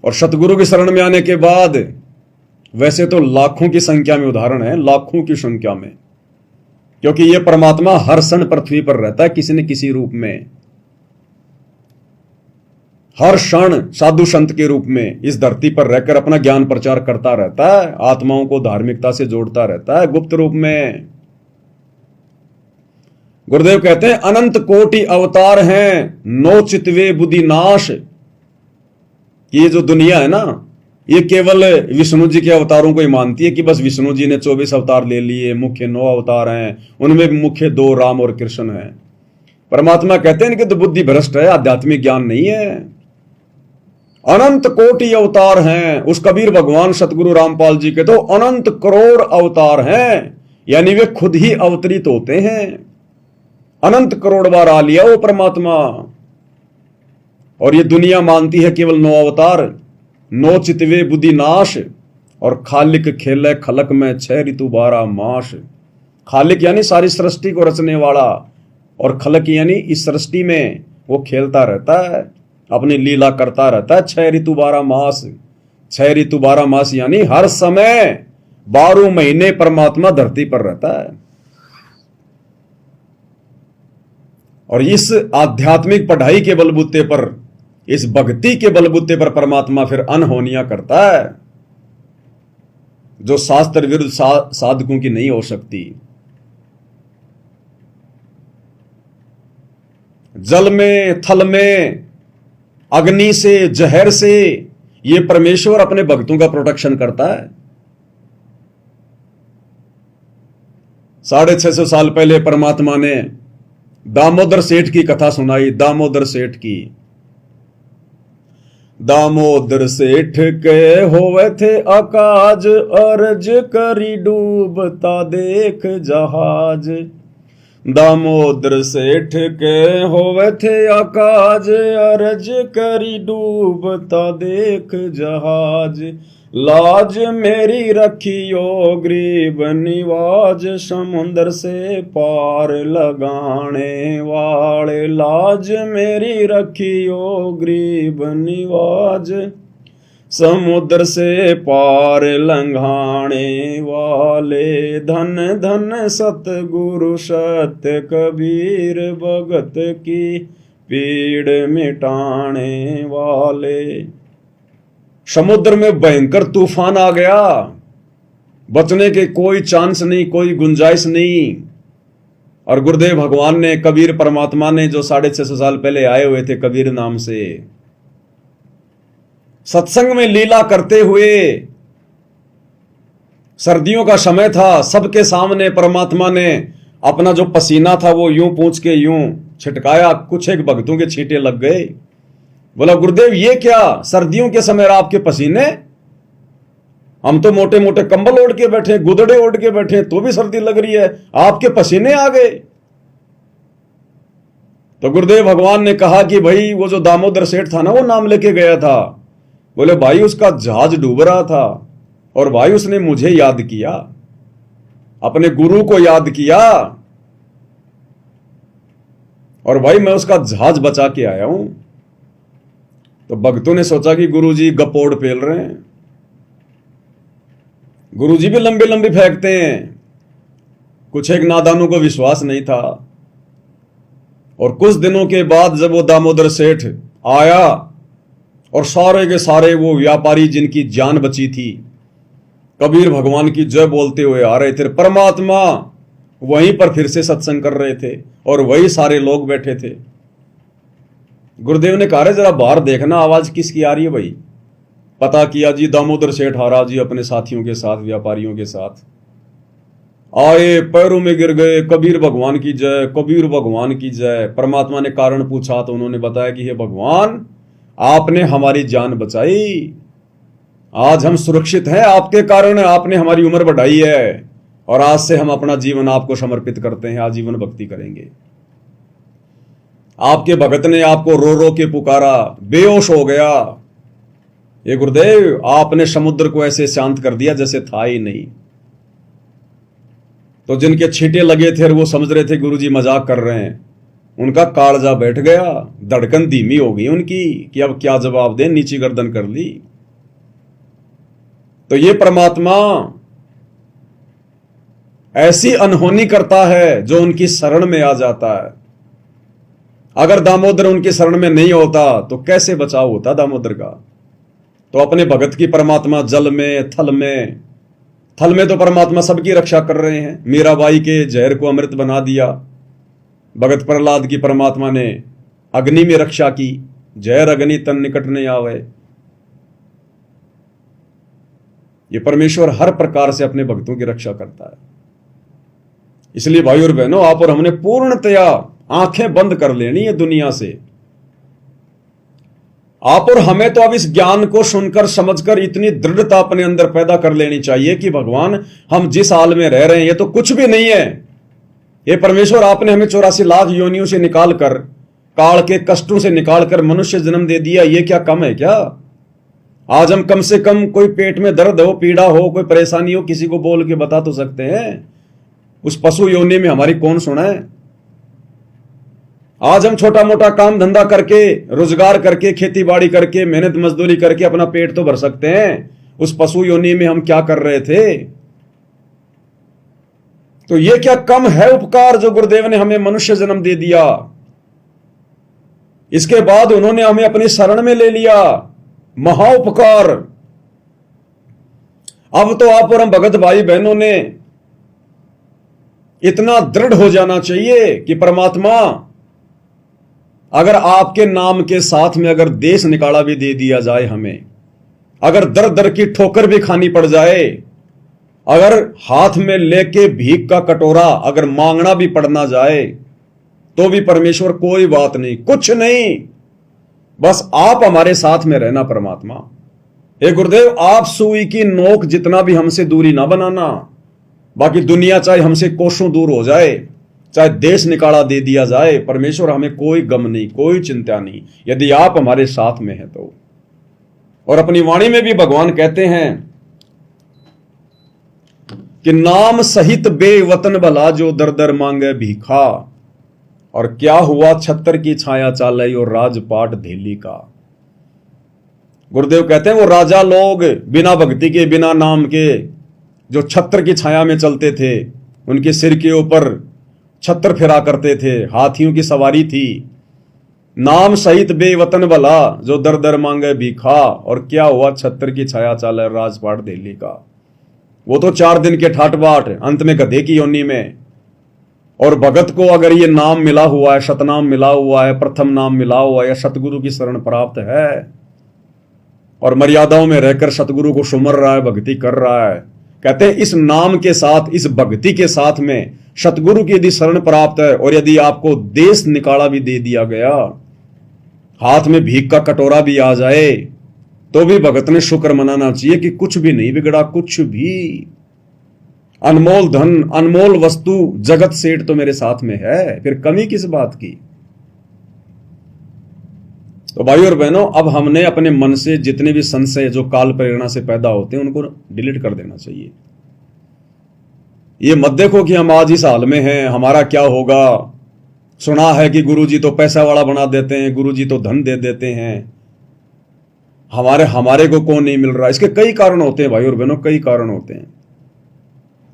और सतगुरु की शरण में आने के बाद वैसे तो लाखों की संख्या में उदाहरण है, लाखों की संख्या में, क्योंकि यह परमात्मा हर क्षण पृथ्वी पर रहता है किसी न किसी रूप में, हर क्षण साधु संत के रूप में इस धरती पर रहकर अपना ज्ञान प्रचार करता रहता है, आत्माओं को धार्मिकता से जोड़ता रहता है गुप्त रूप में। गुरुदेव कहते हैं अनंत कोटि अवतार हैं नो चितवे बुद्धि नाश। ये जो दुनिया है ना, ये केवल विष्णु जी के अवतारों को ही मानती है कि बस विष्णु जी ने 24 अवतार ले लिए, मुख्य 9 अवतार हैं, उनमें भी मुख्य 2 राम और कृष्ण हैं। परमात्मा कहते हैं इनकी तो बुद्धि भ्रष्ट है, आध्यात्मिक ज्ञान नहीं है। अनंत कोटि अवतार हैं। उस कबीर भगवान सतगुरु रामपाल जी के तो अनंत करोड़ अवतार हैं, यानी वे खुद ही अवतरित होते हैं। अनंत करोड़ बार आ लिया वो परमात्मा। और ये दुनिया मानती है केवल 9 अवतार, 9 चितवे बुद्धि नाश, और खालिक खेले खलक में 6 ऋतु 12 मास। खालिक यानी सारी सृष्टि को रचने वाला, और खलक यानी इस सृष्टि में वो खेलता रहता है, अपनी लीला करता रहता है। 6 ऋतु 12 मास, 6 ऋतु 12 मास यानी हर समय 12 महीने परमात्मा धरती पर रहता है। और इस आध्यात्मिक पढ़ाई के बलबूते पर, इस भक्ति के बलबूते पर परमात्मा फिर अनहोनियां करता है जो शास्त्र विरुद्ध साधकों की नहीं हो सकती। जल में, थल में, अग्नि से, जहर से, ये परमेश्वर अपने भक्तों का प्रोटेक्शन करता है। 650 साल पहले परमात्मा ने दामोदर सेठ की कथा सुनाई। दामोदर सेठ की। दामोदर सेठ के होवे थे आकाज, अर्ज करी डूबता देख जहाज। दामोदर सेठ के होवे थे आकाज, अर्ज करी डूबता देख जहाज। लाज मेरी रखियो गरीब निवाज, समुंदर से पार लगाने वाले। लाज मेरी रखियो गरीब निवाज, समुद्र से पार लंघाने वाले। धन धन सतगुरु सत्य कबीर, भगत की पीड़ मिटाने वाले। समुद्र में भयंकर तूफान आ गया, बचने के कोई चांस नहीं, कोई गुंजाइश नहीं। और गुरुदेव भगवान ने, कबीर परमात्मा ने, जो 650 साल पहले आए हुए थे कबीर नाम से, सत्संग में लीला करते हुए, सर्दियों का समय था, सबके सामने परमात्मा ने अपना जो पसीना था वो यूं पूंछ के यूं छिटकाया। कुछ एक भक्तों के छींटे लग गए। बोला गुरुदेव ये क्या, सर्दियों के समय आपके पसीने? हम तो मोटे मोटे कंबल ओढ़ के बैठे, गुदड़े ओढ़ के बैठे, तो भी सर्दी लग रही है, आपके पसीने आ गए। तो गुरुदेव भगवान ने कहा कि भाई वो जो दामोदर सेठ था ना, वो नाम लेके गया था। बोले भाई उसका जहाज डूब रहा था और भाई उसने मुझे याद किया, अपने गुरु को याद किया, और भाई मैं उसका जहाज बचा के आया हूं। तो भक्तों ने सोचा कि गुरुजी गपोड़ पेल रहे हैं, गुरुजी भी लंबे लंबे फेंकते हैं। कुछ एक नादानों को विश्वास नहीं था। और कुछ दिनों के बाद जब वो दामोदर सेठ आया और सारे के सारे वो व्यापारी जिनकी जान बची थी, कबीर भगवान की जय बोलते हुए आ रहे थे, परमात्मा वहीं पर फिर से सत्संग कर रहे थे और वही सारे लोग बैठे थे। गुरुदेव ने कहा जरा बाहर देखना, आवाज किसकी आ रही है भाई। पता किया जी, दामोदर सेठ आ रहा जी अपने साथियों के साथ, व्यापारियों के साथ। आए, पैरों में गिर गए, कबीर भगवान की जय, कबीर भगवान की जय। परमात्मा ने कारण पूछा तो उन्होंने बताया कि हे भगवान, आपने हमारी जान बचाई, आज हम सुरक्षित हैं आपके कारण, आपने हमारी उम्र बढ़ाई है और आज से हम अपना जीवन आपको समर्पित करते हैं, आजीवन भक्ति करेंगे। आपके भगत ने आपको रो रो के पुकारा, बेहोश हो गया। ये गुरुदेव आपने समुद्र को ऐसे शांत कर दिया जैसे था ही नहीं। तो जिनके छींटे लगे थे और वो समझ रहे थे गुरुजी मजाक कर रहे हैं, उनका कालजा बैठ गया, धड़कन धीमी हो गई उनकी कि अब क्या जवाब दें, नीची गर्दन कर ली। तो ये परमात्मा ऐसी अनहोनी करता है जो उनकी शरण में आ जाता है। अगर दामोदर उनकी शरण में नहीं होता तो कैसे बचाव होता दामोदर का। तो अपने भगत की परमात्मा जल में, थल में तो परमात्मा सबकी रक्षा कर रहे हैं। मीराबाई के जहर को अमृत बना दिया। भगत प्रहलाद की परमात्मा ने अग्नि में रक्षा की, जहर अग्नि तन निकट नहीं आवे। ये परमेश्वर हर प्रकार से अपने भक्तों की रक्षा करता है। इसलिए भाई और बहनों, आप और हमने पूर्णतया आंखें बंद कर लेनी है दुनिया से। आप और हमें तो अब इस ज्ञान को सुनकर समझकर इतनी दृढ़ता अपने अंदर पैदा कर लेनी चाहिए कि भगवान, हम जिस हाल में रह रहे हैं ये तो कुछ भी नहीं है। ये परमेश्वर आपने हमें 84 लाख योनियों से निकालकर, काल के कष्टों से निकालकर मनुष्य जन्म दे दिया, ये क्या कम है क्या? आज हम कम से कम कोई पेट में दर्द हो, पीड़ा हो, कोई परेशानी हो, किसी को बोल के बता तो सकते हैं। उस पशु योनि में हमारी कौन सुना है? आज हम छोटा मोटा काम धंधा करके, रोजगार करके, खेती बाड़ी करके, मेहनत मजदूरी करके अपना पेट तो भर सकते हैं। उस पशु योनि में हम क्या कर रहे थे? तो ये क्या कम है उपकार जो गुरुदेव ने हमें मनुष्य जन्म दे दिया। इसके बाद उन्होंने हमें अपनी शरण में ले लिया, महा उपकार। अब तो आप और हम भगत भाई बहनों ने इतना दृढ़ हो जाना चाहिए कि परमात्मा अगर आपके नाम के साथ में अगर देश निकाला भी दे दिया जाए हमें, अगर दर दर की ठोकर भी खानी पड़ जाए, अगर हाथ में लेके भीख का कटोरा अगर मांगना भी पड़ना जाए, तो भी परमेश्वर कोई बात नहीं, कुछ नहीं, बस आप हमारे साथ में रहना परमात्मा। हे गुरुदेव, आप सुई की नोक जितना भी हमसे दूरी ना बनाना, बाकी दुनिया चाहे हमसे कोसों दूर हो जाए, चाहे देश निकाला दे दिया जाए, परमेश्वर हमें कोई गम नहीं, कोई चिंता नहीं, यदि आप हमारे साथ में हैं तो। और अपनी वाणी में भी भगवान कहते हैं कि नाम सहित बेवतन भला जो दर दर मांगे भीखा, और क्या हुआ छत्तर की छाया चालाई और राजपाट धेली का। गुरुदेव कहते हैं वो राजा लोग बिना भक्ति के, बिना नाम के, जो छत्र की छाया में चलते थे, उनके सिर के ऊपर छत्र फिरा करते थे, हाथियों की सवारी थी। नाम सहित बेवतन भला जो दर दर मांगे भीखा, और क्या हुआ छत्र की छाया चाले राजपाट धेली का। वो तो 4 दिन के ठाट बाट, अंत में गधे की योनि में। और भगत को अगर ये नाम मिला हुआ है, शतनाम मिला हुआ है, प्रथम नाम मिला हुआ है, या सतगुरु की शरण प्राप्त है, और मर्यादाओं में रहकर सतगुरु को सुमर रहा है, भक्ति कर रहा है, कहते हैं इस नाम के साथ, इस भक्ति के साथ में सतगुरु की यदि शरण प्राप्त है, और यदि आपको देश निकाला भी दे दिया गया, हाथ में भीख का कटोरा भी आ जाए, तो भी भगत ने शुक्र मनाना चाहिए कि कुछ भी नहीं बिगड़ा, कुछ भी। अनमोल धन, अनमोल वस्तु, जगत सेठ तो मेरे साथ में है, फिर कमी किस बात की। तो भाई और बहनों, अब हमने अपने मन से जितने भी संशय जो काल प्रेरणा से पैदा होते हैं उनको डिलीट कर देना चाहिए। ये मत देखो कि हम आज इस हाल में हैं, हमारा क्या होगा। सुना है कि गुरुजी तो पैसा वाला बना देते हैं, गुरुजी तो धन दे देते हैं, हमारे को कौन नहीं मिल रहा। इसके कई कारण होते हैं भाई और बहनों, कई कारण होते हैं।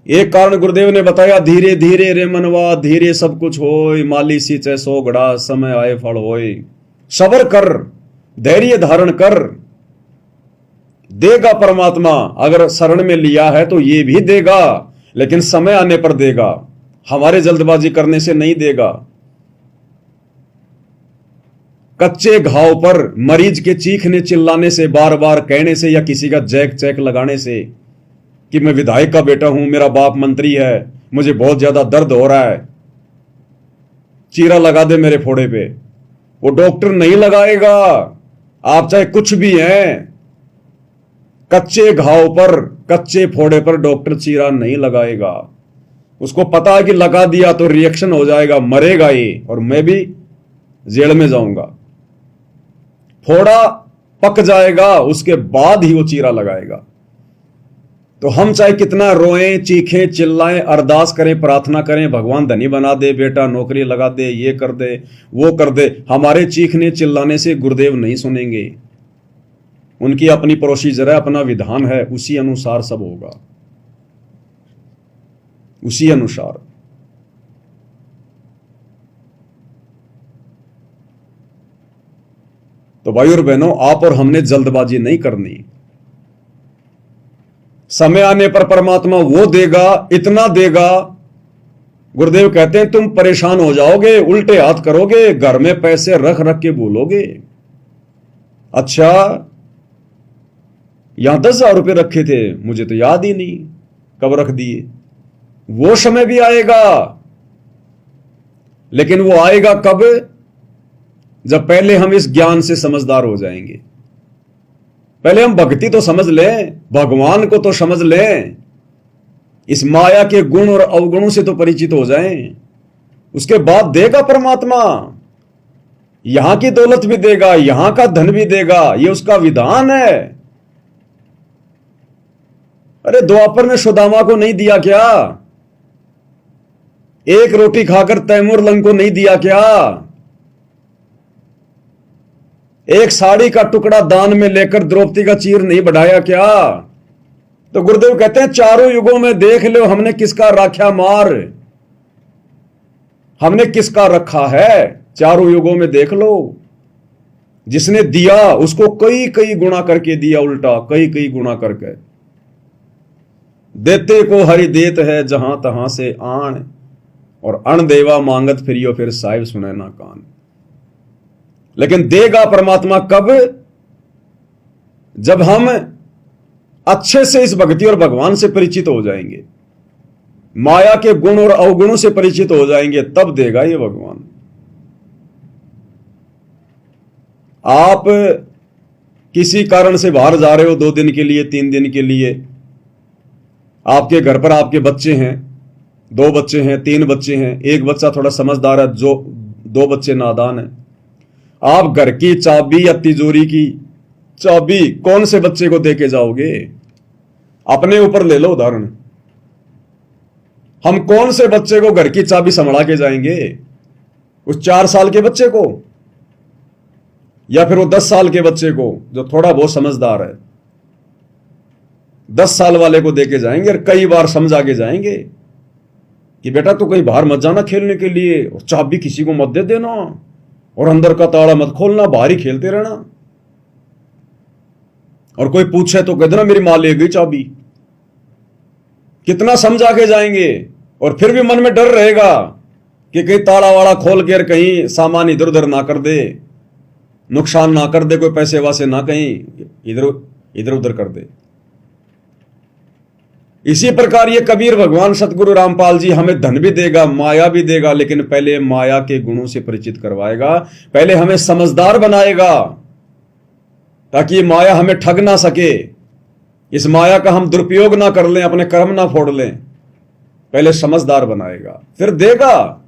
एक कारण गुरुदेव ने बताया, धीरे धीरे रे मनवा धीरे सब कुछ होय, माली सींचे सो घड़ा समय आए फल होय। सबर कर, धैर्य धारण कर, देगा परमात्मा। अगर शरण में लिया है तो ये भी देगा, लेकिन समय आने पर देगा, हमारे जल्दबाजी करने से नहीं देगा। कच्चे घाव पर मरीज के चीखने चिल्लाने से, बार बार कहने से, या किसी का जैक चैक लगाने से कि मैं विधायक का बेटा हूं, मेरा बाप मंत्री है, मुझे बहुत ज्यादा दर्द हो रहा है, चीरा लगा दे मेरे फोड़े पे, वो डॉक्टर नहीं लगाएगा। आप चाहे कुछ भी हैं, कच्चे घाव पर, कच्चे फोड़े पर डॉक्टर चीरा नहीं लगाएगा। उसको पता है कि लगा दिया तो रिएक्शन हो जाएगा, मरेगा ये, और मैं भी जेल में जाऊंगा। फोड़ा पक जाएगा, उसके बाद ही वो चीरा लगाएगा। तो हम चाहे कितना रोएं, चीखें, चिल्लाएं, अरदास करें, प्रार्थना करें, भगवान धनी बना दे, बेटा नौकरी लगा दे, ये कर दे, वो कर दे, हमारे चीखने चिल्लाने से गुरुदेव नहीं सुनेंगे। उनकी अपनी प्रोसीजर है, अपना विधान है, उसी अनुसार सब होगा, उसी अनुसार। तो भाई और बहनों, आप और हमने जल्दबाजी नहीं करनी। समय आने पर परमात्मा वो देगा, इतना देगा। गुरुदेव कहते हैं तुम परेशान हो जाओगे, उल्टे हाथ करोगे, घर में पैसे रख रख के भूलोगे। अच्छा, यहां 10,000 रुपये रखे थे, मुझे तो याद ही नहीं कब रख दिए। वो समय भी आएगा, लेकिन वो आएगा कब? जब पहले हम इस ज्ञान से समझदार हो जाएंगे। पहले हम भक्ति तो समझ लें, भगवान को तो समझ लें, इस माया के गुण और अवगुणों से तो परिचित हो जाएं। उसके बाद देगा परमात्मा, यहां की दौलत भी देगा, यहां का धन भी देगा, ये उसका विधान है। अरे द्वापर ने सुदामा को नहीं दिया क्या? एक रोटी खाकर तैमूर लंग को नहीं दिया क्या? एक साड़ी का टुकड़ा दान में लेकर द्रौपदी का चीर नहीं बढ़ाया क्या? तो गुरुदेव कहते हैं चारों युगों में देख लो, हमने किसका राख्या मार, हमने किसका रखा है, चारों युगों में देख लो। जिसने दिया उसको कई कई गुणा करके दिया, उल्टा कई कई गुणा करके। देते को हरि देत है जहां तहां से आन, और अण देवा मांगत फिरियो फिर साहिब सुने ना कान। लेकिन देगा परमात्मा कब? जब हम अच्छे से इस भक्ति और भगवान से परिचित हो जाएंगे, माया के गुण और अवगुणों से परिचित हो जाएंगे, तब देगा ये भगवान। आप किसी कारण से बाहर जा रहे हो 2 दिन के लिए, 3 दिन के लिए, आपके घर पर आपके बच्चे हैं, 2 बच्चे हैं, 3 बच्चे हैं, एक बच्चा थोड़ा समझदार है, जो 2 बच्चे नादान हैं। आप घर की चाबी या तिजोरी की चाबी कौन से बच्चे को देके जाओगे? अपने ऊपर ले लो उदाहरण। हम कौन से बच्चे को घर की चाबी संभला के जाएंगे? उस 4 साल के बच्चे को, या फिर वो 10 साल के बच्चे को जो थोड़ा बहुत समझदार है? 10 साल वाले को देके जाएंगे और कई बार समझा के जाएंगे कि बेटा तू कहीं बाहर मत जाना खेलने के लिए, और चाबी किसी को मत दे देना, और अंदर का ताला मत खोलना, बाहर ही खेलते रहना। और कोई पूछे तो कह देना मेरी मां ले गई चाबी। कितना समझा के जाएंगे, और फिर भी मन में डर रहेगा कि कहीं ताला वाला खोल कर कहीं सामान इधर उधर ना कर दे, नुकसान ना कर दे, कोई पैसे वासे ना कहीं इधर उधर कर दे। इसी प्रकार ये कबीर भगवान सतगुरु रामपाल जी हमें धन भी देगा, माया भी देगा, लेकिन पहले माया के गुणों से परिचित करवाएगा, पहले हमें समझदार बनाएगा, ताकि ये माया हमें ठग ना सके, इस माया का हम दुरुपयोग ना कर लें, अपने कर्म ना फोड़ लें। पहले समझदार बनाएगा, फिर देगा,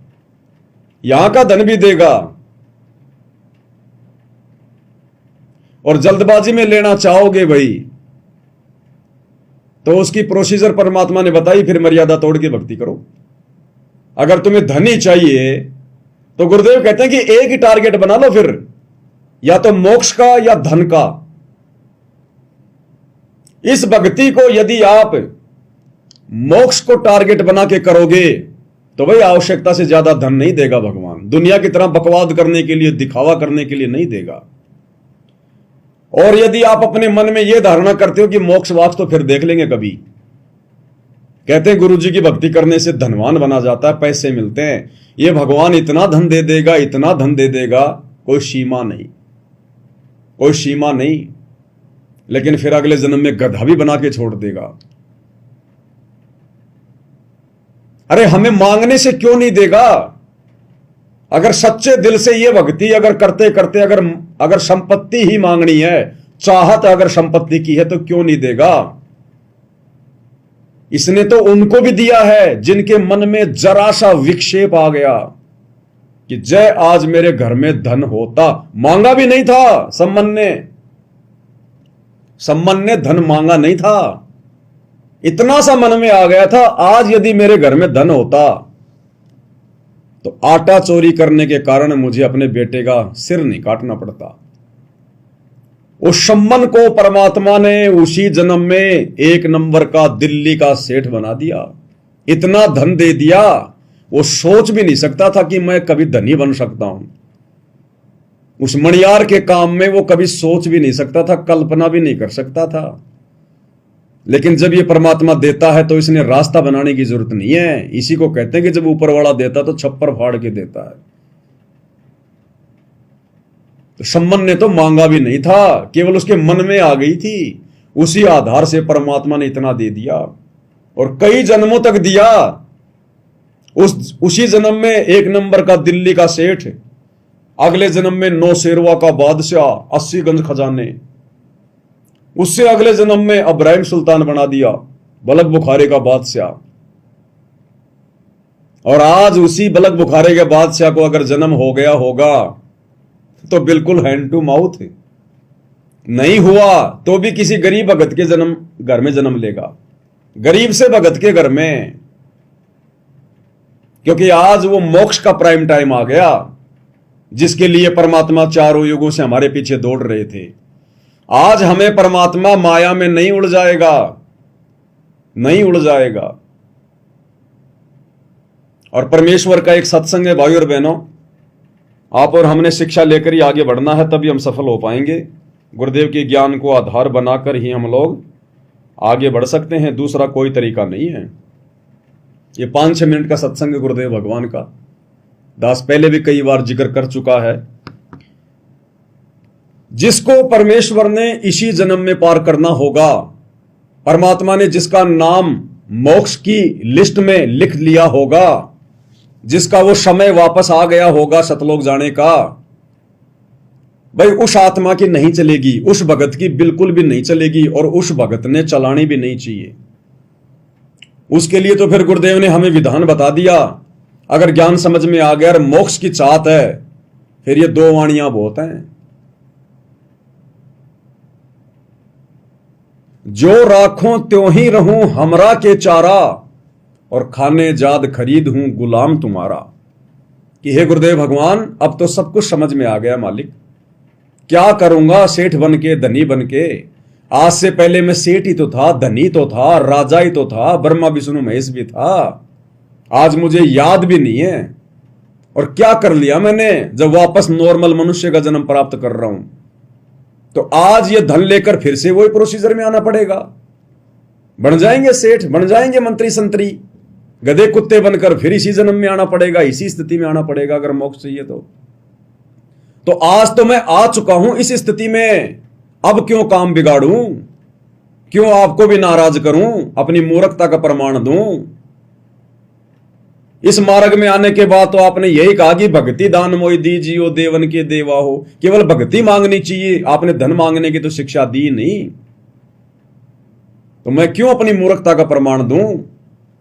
यहां का धन भी देगा। और जल्दबाजी में लेना चाहोगे भाई तो उसकी प्रोसीजर परमात्मा ने बताई, फिर मर्यादा तोड़ के भक्ति करो। अगर तुम्हें धन ही चाहिए तो गुरुदेव कहते हैं कि एक ही टारगेट बना लो, फिर या तो मोक्ष का या धन का। इस भक्ति को यदि आप मोक्ष को टारगेट बना के करोगे तो भाई आवश्यकता से ज्यादा धन नहीं देगा भगवान, दुनिया की तरह बकवाद करने के लिए, दिखावा करने के लिए नहीं देगा। और यदि आप अपने मन में यह धारणा करते हो कि मोक्ष वाक्ष तो फिर देख लेंगे कभी, कहते हैं गुरु जी की भक्ति करने से धनवान बना जाता है, पैसे मिलते हैं, ये भगवान इतना धन दे देगा, इतना धन दे देगा, कोई सीमा नहीं, कोई सीमा नहीं। लेकिन फिर अगले जन्म में गधा भी बना के छोड़ देगा। अरे हमें मांगने से क्यों नहीं देगा? अगर सच्चे दिल से ये भक्ति अगर करते करते अगर संपत्ति ही मांगनी है, चाहत अगर संपत्ति की है, तो क्यों नहीं देगा? इसने तो उनको भी दिया है जिनके मन में जरा सा विक्षेप आ गया कि जय आज मेरे घर में धन होता। मांगा भी नहीं था सम्मन ने धन मांगा नहीं था, इतना सा मन में आ गया था, आज यदि मेरे घर में धन होता तो आटा चोरी करने के कारण मुझे अपने बेटे का सिर नहीं काटना पड़ता। उस सम्मन को परमात्मा ने उसी जन्म में 1 नंबर का दिल्ली का सेठ बना दिया, इतना धन दे दिया, वो सोच भी नहीं सकता था कि मैं कभी धनी बन सकता हूं। उस मणियार के काम में वो कभी सोच भी नहीं सकता था, कल्पना भी नहीं कर सकता था। लेकिन जब ये परमात्मा देता है तो इसने रास्ता बनाने की जरूरत नहीं है। इसी को कहते हैं कि जब ऊपर वाला देता तो छप्पर फाड़ के देता है। तो सम्मन ने तो मांगा भी नहीं था, केवल उसके मन में आ गई थी, उसी आधार से परमात्मा ने इतना दे दिया और कई जन्मों तक दिया। उसी जन्म में 1 नंबर का दिल्ली का सेठ, अगले जन्म में 9 शेरवा का बादशाह, 80 गंज खजाने, उससे अगले जन्म में इब्राहिम सुल्तान बना दिया, बलक बुखारे का बादशाह। और आज उसी बलक बुखारे के बादशाह को अगर जन्म हो गया होगा तो बिल्कुल हैंड टू माउथ, नहीं हुआ तो भी किसी गरीब भगत के घर में जन्म लेगा, गरीब से भगत के घर में, क्योंकि आज वो मोक्ष का प्राइम टाइम आ गया जिसके लिए परमात्मा चारों युगों से हमारे पीछे दौड़ रहे थे। आज हमें परमात्मा माया में नहीं उलझाएगा, नहीं उलझाएगा। और परमेश्वर का एक सत्संग है भाइयों और बहनों, आप और हमने शिक्षा लेकर ही आगे बढ़ना है, तभी हम सफल हो पाएंगे। गुरुदेव के ज्ञान को आधार बनाकर ही हम लोग आगे बढ़ सकते हैं, दूसरा कोई तरीका नहीं है। ये 5-6 मिनट का सत्संग गुरुदेव भगवान का, दास पहले भी कई बार जिक्र कर चुका है। जिसको परमेश्वर ने इसी जन्म में पार करना होगा, परमात्मा ने जिसका नाम मोक्ष की लिस्ट में लिख लिया होगा, जिसका वो समय वापस आ गया होगा सतलोक जाने का, भाई उस आत्मा की नहीं चलेगी, उस भगत की बिल्कुल भी नहीं चलेगी, और उस भगत ने चलानी भी नहीं चाहिए। उसके लिए तो फिर गुरुदेव ने हमें विधान बता दिया। अगर ज्ञान समझ में आ गया और मोक्ष की चाहत है, फिर ये दो वाणियां बहुत हैं। जो राखों त्यों ही रहूं हमरा के चारा, और खाने जाद खरीद हूं गुलाम तुम्हारा। कि हे गुरुदेव भगवान, अब तो सब कुछ समझ में आ गया मालिक, क्या करूंगा सेठ बन के, धनी बन के। आज से पहले मैं सेठ ही तो था, धनी तो था, राजा ही तो था, ब्रह्मा विष्णु महेश भी था। आज मुझे याद भी नहीं है, और क्या कर लिया मैंने जब वापस नॉर्मल मनुष्य का जन्म प्राप्त कर रहा हूं। तो आज ये धन लेकर फिर से वही प्रोसीजर में आना पड़ेगा। बन जाएंगे सेठ, बन जाएंगे मंत्री संतरी, गधे कुत्ते बनकर फिर इसी जन्म में आना पड़ेगा, इसी स्थिति में आना पड़ेगा अगर मोक्ष चाहिए तो आज तो मैं आ चुका हूं इस स्थिति में, अब क्यों काम बिगाड़ूं, क्यों आपको भी नाराज करूं, अपनी मूर्खता का प्रमाण दूं। इस मार्ग में आने के बाद तो आपने यही कहा कि भक्ति दान मोहि दीजियो देवन के देवा हो, केवल भक्ति मांगनी चाहिए, आपने धन मांगने की तो शिक्षा दी नहीं। तो मैं क्यों अपनी मूर्खता का प्रमाण दूं,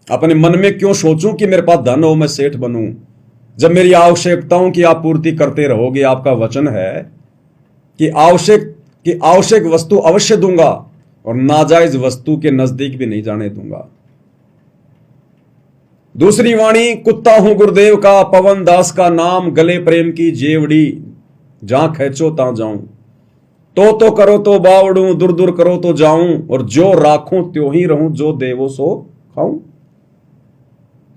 अपने मन में क्यों सोचूं कि मेरे पास धन हो मैं सेठ बनूं, जब मेरी आवश्यकताओं की आप पूर्ति करते रहोगे। आपका वचन है कि आवश्यक वस्तु अवश्य दूंगा, और नाजायज वस्तु के नजदीक भी नहीं जाने दूंगा। दूसरी वाणी, कुत्ता हूं गुरुदेव का, पवन दास का नाम, गले प्रेम की जेवड़ी, जहां खेचो तां जाऊं, तो करो तो बावड़ू, दूर दूर करो तो जाऊं, और जो राखूं त्यों ही रहूं, जो देवो सो खाऊं।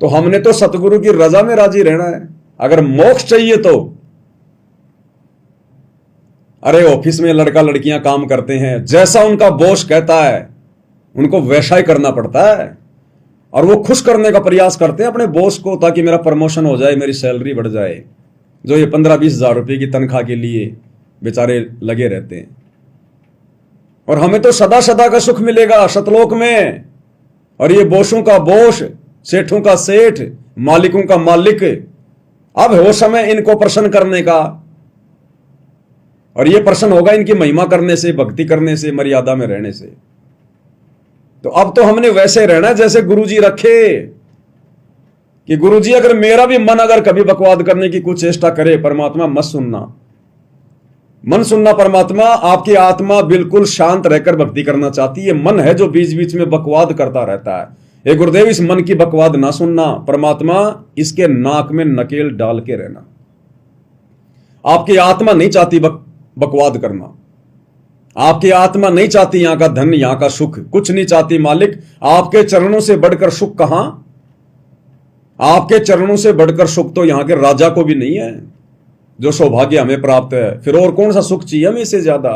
तो हमने तो सतगुरु की रजा में राजी रहना है। अगर मोक्ष चाहिए तो, अरे ऑफिस में लड़का लड़कियां काम करते हैं, जैसा उनका बॉस कहता है उनको वैसा ही करना पड़ता है, और वो खुश करने का प्रयास करते हैं अपने बॉस को, ताकि मेरा प्रमोशन हो जाए, मेरी सैलरी बढ़ जाए। जो ये 15-20 हजार रुपए की तनख्वाह के लिए बेचारे लगे रहते हैं। और हमें तो सदा सदा का सुख मिलेगा सतलोक में, और ये बॉसों का बॉस, सेठों का सेठ, मालिकों का मालिक। अब हो समय इनको प्रसन्न करने का, और ये प्रसन्न होगा इनकी महिमा करने से, भक्ति करने से, मर्यादा में रहने से। तो अब तो हमने वैसे रहना है जैसे गुरुजी रखे, कि गुरुजी अगर मेरा भी मन अगर कभी बकवाद करने की कुछ चेष्टा करे, परमात्मा मत सुनना, मन सुनना। परमात्मा, आपकी आत्मा बिल्कुल शांत रहकर भक्ति करना चाहती है, मन है जो बीच बीच में बकवाद करता रहता है। हे गुरुदेव, इस मन की बकवाद ना सुनना, परमात्मा इसके नाक में नकेल डाल के रहना। आपकी आत्मा नहीं चाहती बकवाद करना, आपकी आत्मा नहीं चाहती यहां का धन, यहां का सुख, कुछ नहीं चाहती मालिक। आपके चरणों से बढ़कर सुख कहां, आपके चरणों से बढ़कर सुख तो यहां के राजा को भी नहीं है, जो सौभाग्य हमें प्राप्त है। फिर और कौन सा सुख चाहिए हमें इससे ज्यादा।